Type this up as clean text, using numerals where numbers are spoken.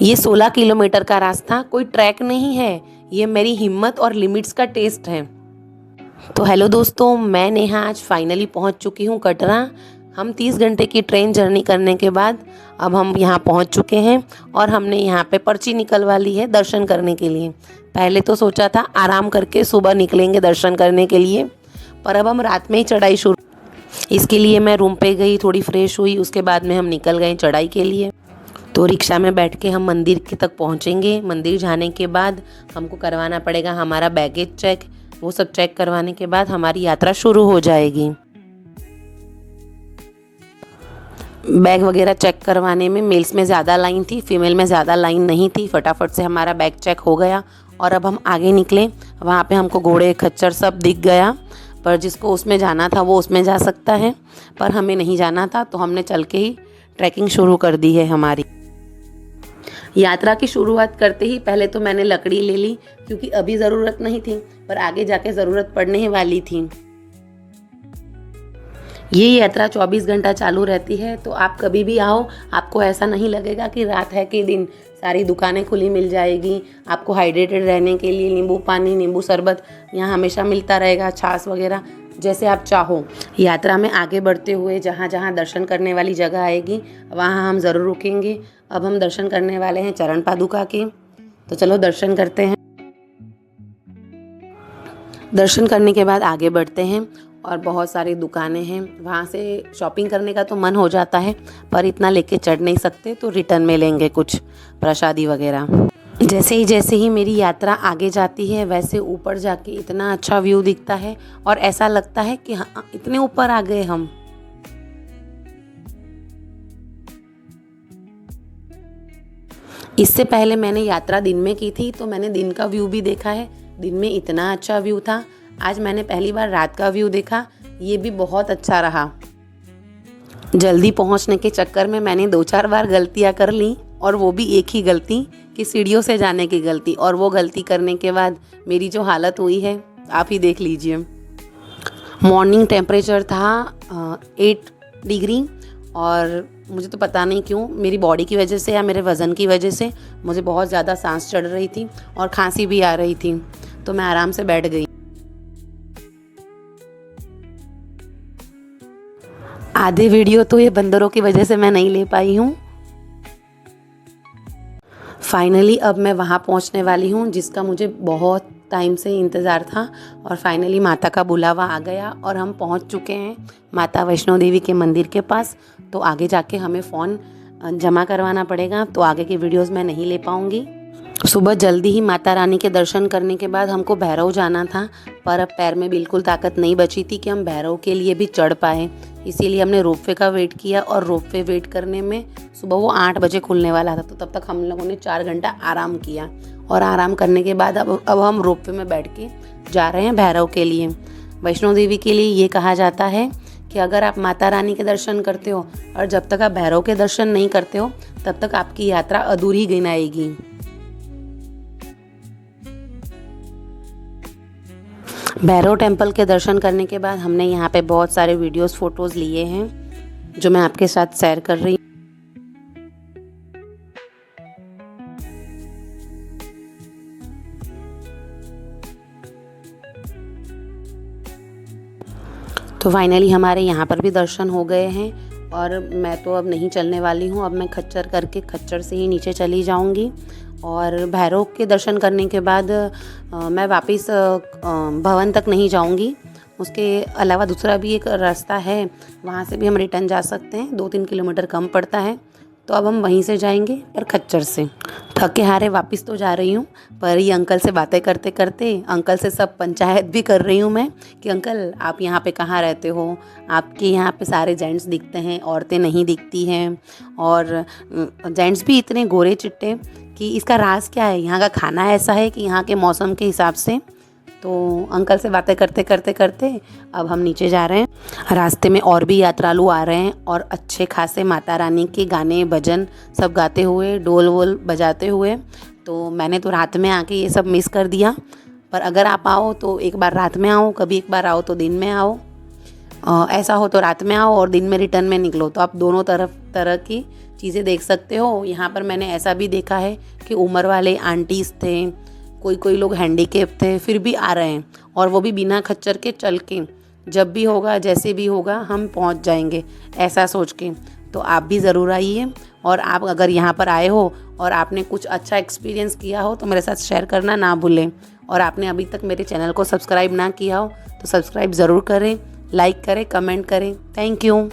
ये 16 किलोमीटर का रास्ता कोई ट्रैक नहीं है, ये मेरी हिम्मत और लिमिट्स का टेस्ट है। तो हेलो दोस्तों, मैं नेहा आज फाइनली पहुंच चुकी हूं कटरा। हम 30 घंटे की ट्रेन जर्नी करने के बाद अब हम यहां पहुंच चुके हैं और हमने यहां पे पर्ची निकलवा ली है दर्शन करने के लिए। पहले तो सोचा था आराम करके सुबह निकलेंगे दर्शन करने के लिए, पर अब हम रात में ही चढ़ाई शुरू। इसके लिए मैं रूम पे गई, थोड़ी फ्रेश हुई, उसके बाद में हम निकल गए चढ़ाई के लिए। तो रिक्शा में बैठ के हम मंदिर के तक पहुंचेंगे। मंदिर जाने के बाद हमको करवाना पड़ेगा हमारा बैगेज चेक। वो सब चेक करवाने के बाद हमारी यात्रा शुरू हो जाएगी। बैग वगैरह चेक करवाने में मेल्स में ज़्यादा लाइन थी, फीमेल में ज़्यादा लाइन नहीं थी। फटाफट से हमारा बैग चेक हो गया और अब हम आगे निकले। वहाँ पे हमको घोड़े खच्चर सब दिख गया, पर जिसको उसमें जाना था वो उसमें जा सकता है, पर हमें नहीं जाना था, तो हमने चल के ही ट्रैकिंग शुरू कर दी है हमारी। यात्रा की शुरुआत करते ही पहले तो मैंने लकड़ी ले ली, क्योंकि अभी ज़रूरत नहीं थी, पर आगे जाके ज़रूरत पड़ने ही वाली थी। ये यात्रा 24 घंटा चालू रहती है, तो आप कभी भी आओ, आपको ऐसा नहीं लगेगा कि रात है कि दिन। सारी दुकानें खुली मिल जाएगी। आपको हाइड्रेटेड रहने के लिए नींबू पानी, नींबू शरबत यहाँ हमेशा मिलता रहेगा, छाछ वगैरह, जैसे आप चाहो। यात्रा में आगे बढ़ते हुए जहाँ जहाँ दर्शन करने वाली जगह आएगी वहाँ हम ज़रूर रुकेंगे। अब हम दर्शन करने वाले हैं चरण पादुका के, तो चलो दर्शन करते हैं। दर्शन करने के बाद आगे बढ़ते हैं और बहुत सारी दुकानें हैं, वहाँ से शॉपिंग करने का तो मन हो जाता है, पर इतना लेके चढ़ नहीं सकते, तो रिटर्न में लेंगे कुछ प्रसादी वगैरह। जैसे ही मेरी यात्रा आगे जाती है, वैसे ऊपर जाके इतना अच्छा व्यू दिखता है और ऐसा लगता है कि हाँ, इतने ऊपर आ गए हम। इससे पहले मैंने यात्रा दिन में की थी, तो मैंने दिन का व्यू भी देखा है। दिन में इतना अच्छा व्यू था। आज मैंने पहली बार रात का व्यू देखा, ये भी बहुत अच्छा रहा। जल्दी पहुंचने के चक्कर में मैंने 2-4 बार गलतियां कर ली, और वो भी एक ही गलती कि सीढ़ियों से जाने की गलती, और वो गलती करने के बाद मेरी जो हालत हुई है आप ही देख लीजिए। मॉर्निंग टेम्परेचर था 8 डिग्री, और मुझे तो पता नहीं क्यों, मेरी बॉडी की वजह से या मेरे वज़न की वजह से मुझे बहुत ज़्यादा सांस चढ़ रही थी और खांसी भी आ रही थी, तो मैं आराम से बैठ गई। आधे वीडियो तो ये बंदरों की वजह से मैं नहीं ले पाई हूँ। फाइनली अब मैं वहाँ पहुँचने वाली हूँ जिसका मुझे बहुत टाइम से इंतज़ार था, और फाइनली माता का बुलावा आ गया और हम पहुँच चुके हैं माता वैष्णो देवी के मंदिर के पास। तो आगे जाके हमें फ़ोन जमा करवाना पड़ेगा, तो आगे की वीडियोस मैं नहीं ले पाऊँगी। सुबह जल्दी ही माता रानी के दर्शन करने के बाद हमको भैरव जाना था, पर अब पैर में बिल्कुल ताकत नहीं बची थी कि हम भैरव के लिए भी चढ़ पाए। इसीलिए हमने रोपवे का वेट किया, और रोपवे वेट करने में सुबह वो 8 बजे खुलने वाला था, तो तब तक हम लोगों ने 4 घंटा आराम किया। और आराम करने के बाद अब हम रोपवे में बैठ के जा रहे हैं भैरव के लिए। वैष्णो देवी के लिए ये कहा जाता है कि अगर आप माता रानी के दर्शन करते हो और जब तक आप भैरव के दर्शन नहीं करते हो, तब तक आपकी यात्रा अधूरी गिनाएगी। भैरव टेम्पल के दर्शन करने के बाद हमने यहाँ पे बहुत सारे वीडियोस फोटोज़ लिए हैं, जो मैं आपके साथ शेयर कर रही हूँ। तो फाइनली हमारे यहाँ पर भी दर्शन हो गए हैं, और मैं तो अब नहीं चलने वाली हूँ। अब मैं खच्चर करके खच्चर से ही नीचे चली जाऊँगी, और भैरव के दर्शन करने के बाद मैं वापस भवन तक नहीं जाऊँगी। उसके अलावा दूसरा भी एक रास्ता है, वहाँ से भी हम रिटर्न जा सकते हैं, 2-3 किलोमीटर कम पड़ता है, तो अब हम वहीं से जाएंगे, पर खच्चर से। थके हारे वापस तो जा रही हूँ, पर ये अंकल से बातें करते करते अंकल से सब पंचायत भी कर रही हूँ मैं कि अंकल आप यहाँ पे कहाँ रहते हो, आपके यहाँ पे सारे जेंट्स दिखते हैं, औरतें नहीं दिखती हैं, और जेंट्स भी इतने गोरे चिट्टे, कि इसका राज क्या है, यहाँ का खाना ऐसा है कि यहाँ के मौसम के हिसाब से। तो अंकल से बातें करते करते करते अब हम नीचे जा रहे हैं। रास्ते में और भी यात्रालु आ रहे हैं, और अच्छे खासे माता रानी के गाने भजन सब गाते हुए, डोल वोल बजाते हुए। तो मैंने तो रात में आके ये सब मिस कर दिया, पर अगर आप आओ तो एक बार रात में आओ, कभी एक बार आओ तो दिन में आओ। ऐसा हो तो रात में आओ और दिन में रिटर्न में निकलो, तो आप दोनों तरह की चीज़ें देख सकते हो। यहाँ पर मैंने ऐसा भी देखा है कि उम्र वाले आंटीज़ थे, कोई लोग हैंडीकेप थे, फिर भी आ रहे हैं, और वो भी बिना खच्चर के चल के। जब भी होगा, जैसे भी होगा, हम पहुँच जाएंगे, ऐसा सोच के। तो आप भी ज़रूर आइए, और आप अगर यहाँ पर आए हो और आपने कुछ अच्छा एक्सपीरियंस किया हो तो मेरे साथ शेयर करना ना भूलें। और आपने अभी तक मेरे चैनल को सब्सक्राइब ना किया हो तो सब्सक्राइब ज़रूर करें, लाइक करें, कमेंट करें। Thank you.